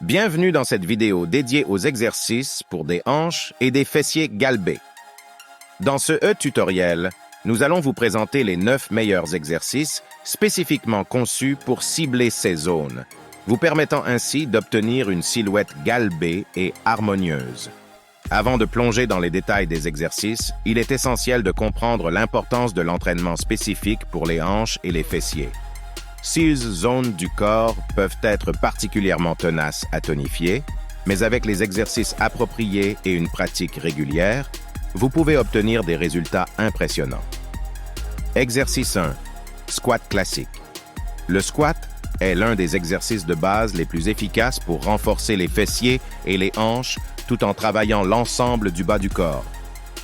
Bienvenue dans cette vidéo dédiée aux exercices pour des hanches et des fessiers galbés. Dans ce tutoriel, nous allons vous présenter les 9 meilleurs exercices spécifiquement conçus pour cibler ces zones, vous permettant ainsi d'obtenir une silhouette galbée et harmonieuse. Avant de plonger dans les détails des exercices, il est essentiel de comprendre l'importance de l'entraînement spécifique pour les hanches et les fessiers. Ces zones du corps peuvent être particulièrement tenaces à tonifier, mais avec les exercices appropriés et une pratique régulière, vous pouvez obtenir des résultats impressionnants. Exercice 1. Squat classique. Le squat est l'un des exercices de base les plus efficaces pour renforcer les fessiers et les hanches tout en travaillant l'ensemble du bas du corps.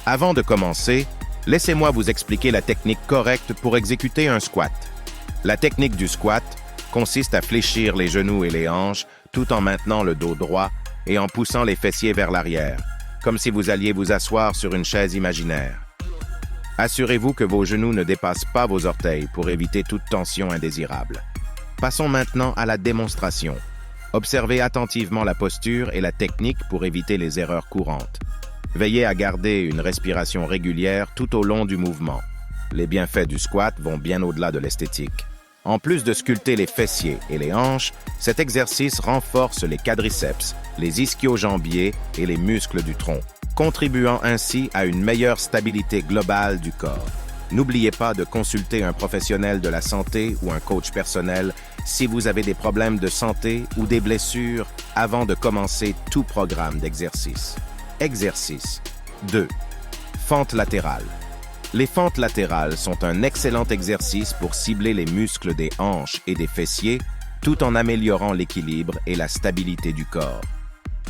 Avant de commencer, laissez-moi vous expliquer la technique correcte pour exécuter un squat. La technique du squat consiste à fléchir les genoux et les hanches tout en maintenant le dos droit et en poussant les fessiers vers l'arrière, comme si vous alliez vous asseoir sur une chaise imaginaire. Assurez-vous que vos genoux ne dépassent pas vos orteils pour éviter toute tension indésirable. Passons maintenant à la démonstration. Observez attentivement la posture et la technique pour éviter les erreurs courantes. Veillez à garder une respiration régulière tout au long du mouvement. Les bienfaits du squat vont bien au-delà de l'esthétique. En plus de sculpter les fessiers et les hanches, cet exercice renforce les quadriceps, les ischio-jambiers et les muscles du tronc, contribuant ainsi à une meilleure stabilité globale du corps. N'oubliez pas de consulter un professionnel de la santé ou un coach personnel si vous avez des problèmes de santé ou des blessures avant de commencer tout programme d'exercice. Exercice 2. Fente latérale. Les fentes latérales sont un excellent exercice pour cibler les muscles des hanches et des fessiers tout en améliorant l'équilibre et la stabilité du corps.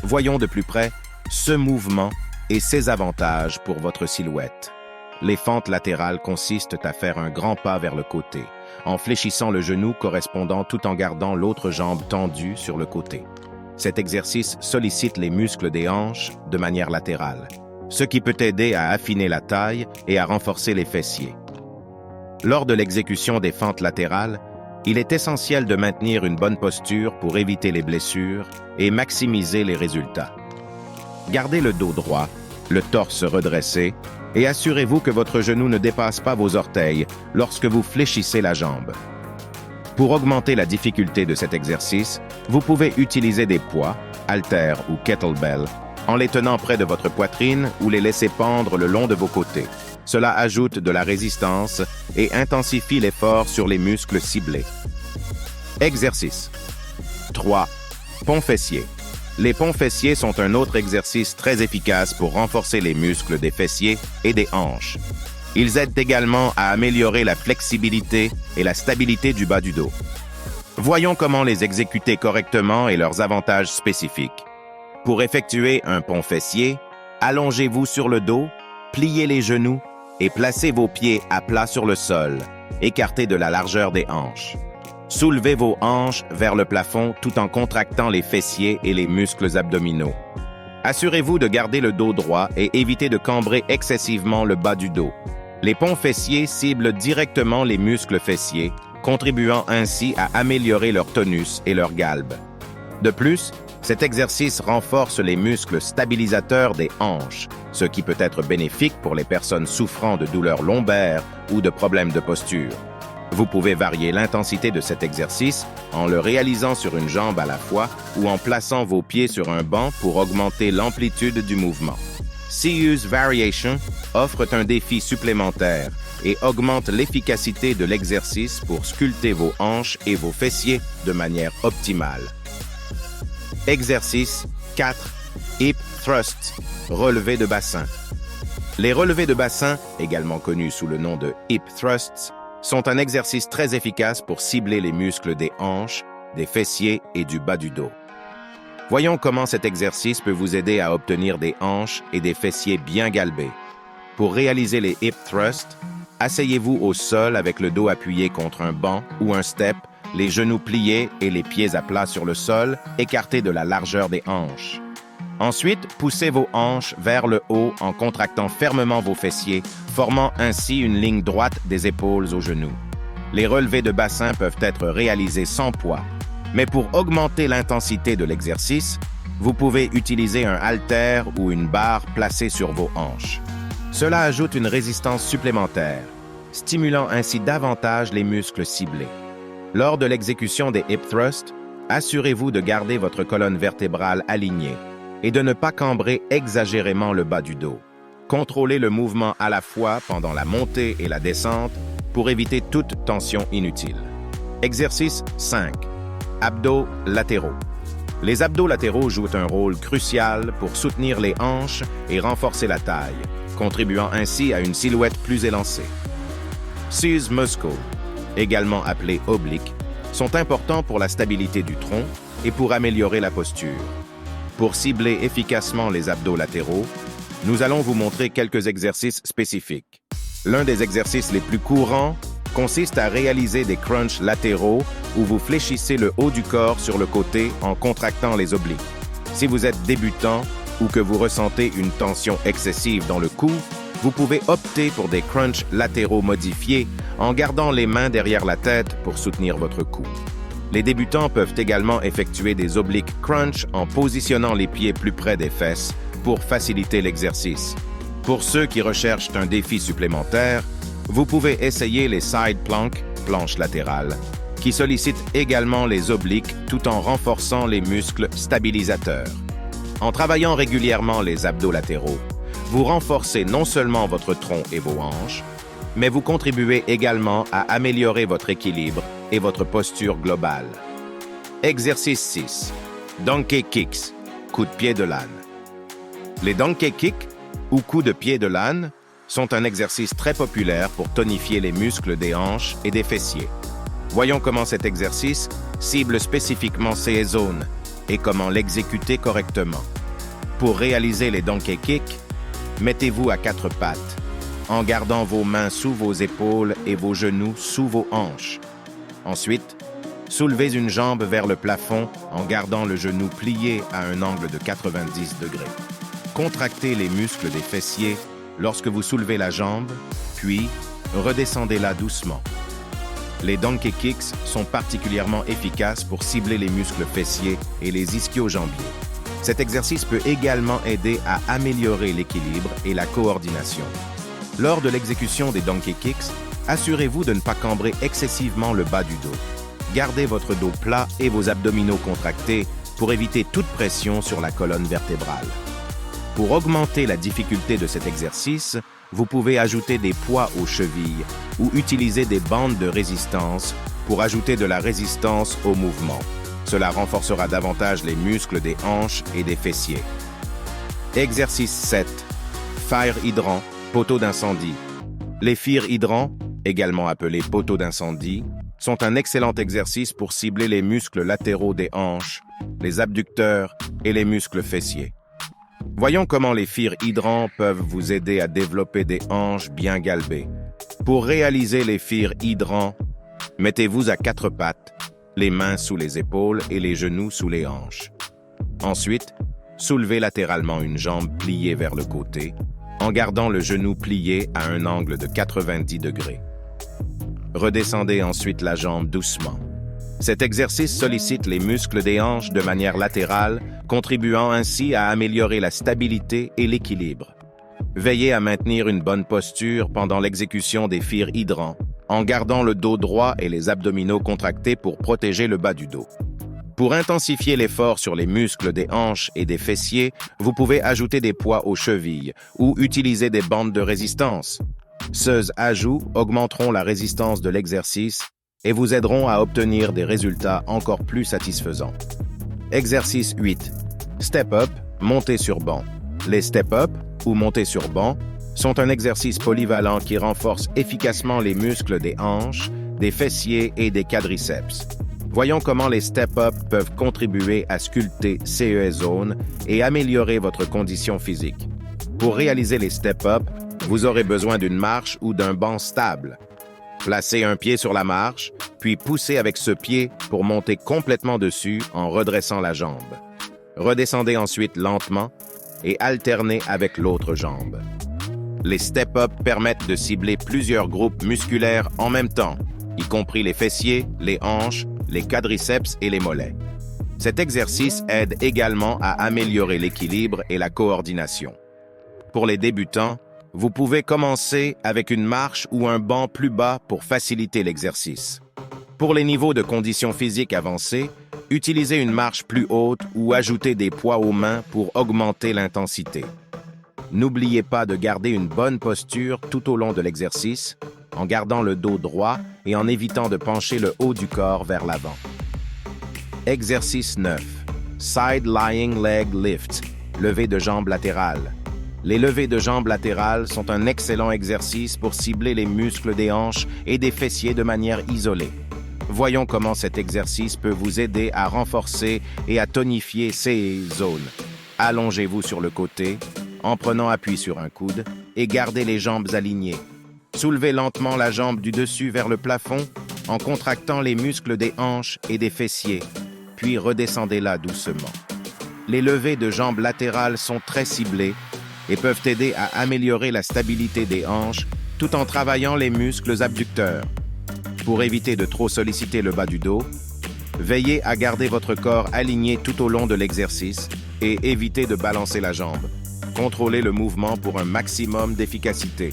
Voyons de plus près ce mouvement et ses avantages pour votre silhouette. Les fentes latérales consistent à faire un grand pas vers le côté, en fléchissant le genou correspondant tout en gardant l'autre jambe tendue sur le côté. Cet exercice sollicite les muscles des hanches de manière latérale, ce qui peut aider à affiner la taille et à renforcer les fessiers. Lors de l'exécution des fentes latérales, il est essentiel de maintenir une bonne posture pour éviter les blessures et maximiser les résultats. Gardez le dos droit, le torse redressé, et assurez-vous que votre genou ne dépasse pas vos orteils lorsque vous fléchissez la jambe. Pour augmenter la difficulté de cet exercice, vous pouvez utiliser des poids, haltères ou kettlebell, en les tenant près de votre poitrine ou les laisser pendre le long de vos côtés. Cela ajoute de la résistance et intensifie l'effort sur les muscles ciblés. Exercice 3. Ponts fessiers. Les ponts fessiers sont un autre exercice très efficace pour renforcer les muscles des fessiers et des hanches. Ils aident également à améliorer la flexibilité et la stabilité du bas du dos. Voyons comment les exécuter correctement et leurs avantages spécifiques. Pour effectuer un pont fessier, allongez-vous sur le dos, pliez les genoux et placez vos pieds à plat sur le sol, écartés de la largeur des hanches. Soulevez vos hanches vers le plafond tout en contractant les fessiers et les muscles abdominaux. Assurez-vous de garder le dos droit et évitez de cambrer excessivement le bas du dos. Les ponts fessiers ciblent directement les muscles fessiers, contribuant ainsi à améliorer leur tonus et leur galbe. De plus, cet exercice renforce les muscles stabilisateurs des hanches, ce qui peut être bénéfique pour les personnes souffrant de douleurs lombaires ou de problèmes de posture. Vous pouvez varier l'intensité de cet exercice en le réalisant sur une jambe à la fois ou en plaçant vos pieds sur un banc pour augmenter l'amplitude du mouvement. Use Variation offre un défi supplémentaire et augmente l'efficacité de l'exercice pour sculpter vos hanches et vos fessiers de manière optimale. Exercice 4. Hip Thrusts, relevés de bassin. Les relevés de bassin, également connus sous le nom de Hip Thrusts, sont un exercice très efficace pour cibler les muscles des hanches, des fessiers et du bas du dos. Voyons comment cet exercice peut vous aider à obtenir des hanches et des fessiers bien galbés. Pour réaliser les Hip Thrusts, asseyez-vous au sol avec le dos appuyé contre un banc ou un step, les genoux pliés et les pieds à plat sur le sol, écartés de la largeur des hanches. Ensuite, poussez vos hanches vers le haut en contractant fermement vos fessiers, formant ainsi une ligne droite des épaules aux genoux. Les relevés de bassin peuvent être réalisés sans poids. Mais pour augmenter l'intensité de l'exercice, vous pouvez utiliser un haltère ou une barre placée sur vos hanches. Cela ajoute une résistance supplémentaire, stimulant ainsi davantage les muscles ciblés. Lors de l'exécution des hip thrusts, assurez-vous de garder votre colonne vertébrale alignée et de ne pas cambrer exagérément le bas du dos. Contrôlez le mouvement à la fois pendant la montée et la descente pour éviter toute tension inutile. Exercice 5. Abdos latéraux. Les abdos latéraux jouent un rôle crucial pour soutenir les hanches et renforcer la taille, contribuant ainsi à une silhouette plus élancée. Psoas muscles, également appelés obliques, sont importants pour la stabilité du tronc et pour améliorer la posture. Pour cibler efficacement les abdos latéraux, nous allons vous montrer quelques exercices spécifiques. L'un des exercices les plus courants consiste à réaliser des crunchs latéraux où vous fléchissez le haut du corps sur le côté en contractant les obliques. Si vous êtes débutant ou que vous ressentez une tension excessive dans le cou, vous pouvez opter pour des crunchs latéraux modifiés en gardant les mains derrière la tête pour soutenir votre cou. Les débutants peuvent également effectuer des obliques crunch en positionnant les pieds plus près des fesses pour faciliter l'exercice. Pour ceux qui recherchent un défi supplémentaire, vous pouvez essayer les side planks, planches latérales, qui sollicitent également les obliques tout en renforçant les muscles stabilisateurs. En travaillant régulièrement les abdos latéraux, vous renforcez non seulement votre tronc et vos hanches, mais vous contribuez également à améliorer votre équilibre et votre posture globale. Exercice 6. Donkey kicks, coups de pied de l'âne. Les donkey kicks, ou coups de pied de l'âne, sont un exercice très populaire pour tonifier les muscles des hanches et des fessiers. Voyons comment cet exercice cible spécifiquement ces zones et comment l'exécuter correctement. Pour réaliser les donkey kicks, mettez-vous à quatre pattes, en gardant vos mains sous vos épaules et vos genoux sous vos hanches. Ensuite, soulevez une jambe vers le plafond en gardant le genou plié à un angle de 90 degrés. Contractez les muscles des fessiers lorsque vous soulevez la jambe, puis redescendez-la doucement. Les donkey kicks sont particulièrement efficaces pour cibler les muscles fessiers et les ischio-jambiers. Cet exercice peut également aider à améliorer l'équilibre et la coordination. Lors de l'exécution des donkey kicks, assurez-vous de ne pas cambrer excessivement le bas du dos. Gardez votre dos plat et vos abdominaux contractés pour éviter toute pression sur la colonne vertébrale. Pour augmenter la difficulté de cet exercice, vous pouvez ajouter des poids aux chevilles ou utiliser des bandes de résistance pour ajouter de la résistance au mouvement. Cela renforcera davantage les muscles des hanches et des fessiers. Exercice 7. Fire hydrant, poteau d'incendie. Les fire hydrants, également appelés poteaux d'incendie, sont un excellent exercice pour cibler les muscles latéraux des hanches, les abducteurs et les muscles fessiers. Voyons comment les fire hydrants peuvent vous aider à développer des hanches bien galbées. Pour réaliser les fire hydrants, mettez-vous à quatre pattes, les mains sous les épaules et les genoux sous les hanches. Ensuite, soulevez latéralement une jambe pliée vers le côté, en gardant le genou plié à un angle de 90 degrés. Redescendez ensuite la jambe doucement. Cet exercice sollicite les muscles des hanches de manière latérale, contribuant ainsi à améliorer la stabilité et l'équilibre. Veillez à maintenir une bonne posture pendant l'exécution des fire hydrants, en gardant le dos droit et les abdominaux contractés pour protéger le bas du dos. Pour intensifier l'effort sur les muscles des hanches et des fessiers, vous pouvez ajouter des poids aux chevilles ou utiliser des bandes de résistance. Ces ajouts augmenteront la résistance de l'exercice et vous aideront à obtenir des résultats encore plus satisfaisants. Exercice 8. Step-up, montée sur banc. Les step-up, ou montées sur banc, sont un exercice polyvalent qui renforce efficacement les muscles des hanches, des fessiers et des quadriceps. Voyons comment les step-up peuvent contribuer à sculpter ces zones et améliorer votre condition physique. Pour réaliser les step-up, vous aurez besoin d'une marche ou d'un banc stable. Placez un pied sur la marche, puis poussez avec ce pied pour monter complètement dessus en redressant la jambe. Redescendez ensuite lentement et alternez avec l'autre jambe. Les step-up permettent de cibler plusieurs groupes musculaires en même temps, y compris les fessiers, les hanches, les quadriceps et les mollets. Cet exercice aide également à améliorer l'équilibre et la coordination. Pour les débutants, vous pouvez commencer avec une marche ou un banc plus bas pour faciliter l'exercice. Pour les niveaux de conditions physiques avancées, utilisez une marche plus haute ou ajoutez des poids aux mains pour augmenter l'intensité. N'oubliez pas de garder une bonne posture tout au long de l'exercice, en gardant le dos droit et en évitant de pencher le haut du corps vers l'avant. Exercice 9. Side Lying Leg Lift, levée de jambes latérales. Les levées de jambes latérales sont un excellent exercice pour cibler les muscles des hanches et des fessiers de manière isolée. Voyons comment cet exercice peut vous aider à renforcer et à tonifier ces zones. Allongez-vous sur le côté, en prenant appui sur un coude, et gardez les jambes alignées. Soulevez lentement la jambe du dessus vers le plafond en contractant les muscles des hanches et des fessiers, puis redescendez-la doucement. Les levées de jambes latérales sont très ciblées et peuvent aider à améliorer la stabilité des hanches tout en travaillant les muscles abducteurs. Pour éviter de trop solliciter le bas du dos, veillez à garder votre corps aligné tout au long de l'exercice et évitez de balancer la jambe. Contrôlez le mouvement pour un maximum d'efficacité.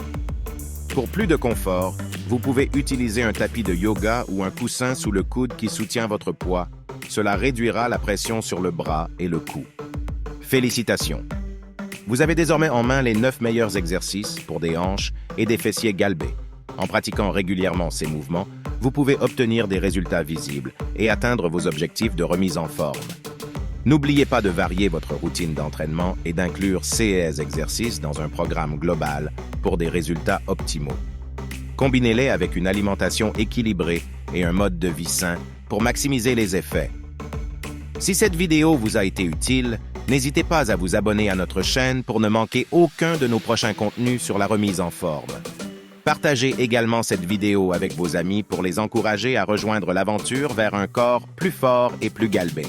Pour plus de confort, vous pouvez utiliser un tapis de yoga ou un coussin sous le coude qui soutient votre poids. Cela réduira la pression sur le bras et le cou. Félicitations! Vous avez désormais en main les 9 meilleurs exercices pour des hanches et des fessiers galbés. En pratiquant régulièrement ces mouvements, vous pouvez obtenir des résultats visibles et atteindre vos objectifs de remise en forme. N'oubliez pas de varier votre routine d'entraînement et d'inclure ces exercices dans un programme global pour des résultats optimaux. Combinez-les avec une alimentation équilibrée et un mode de vie sain pour maximiser les effets. Si cette vidéo vous a été utile, n'hésitez pas à vous abonner à notre chaîne pour ne manquer aucun de nos prochains contenus sur la remise en forme. Partagez également cette vidéo avec vos amis pour les encourager à rejoindre l'aventure vers un corps plus fort et plus galbé.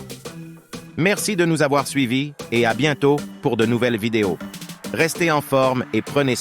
Merci de nous avoir suivis et à bientôt pour de nouvelles vidéos. Restez en forme et prenez soin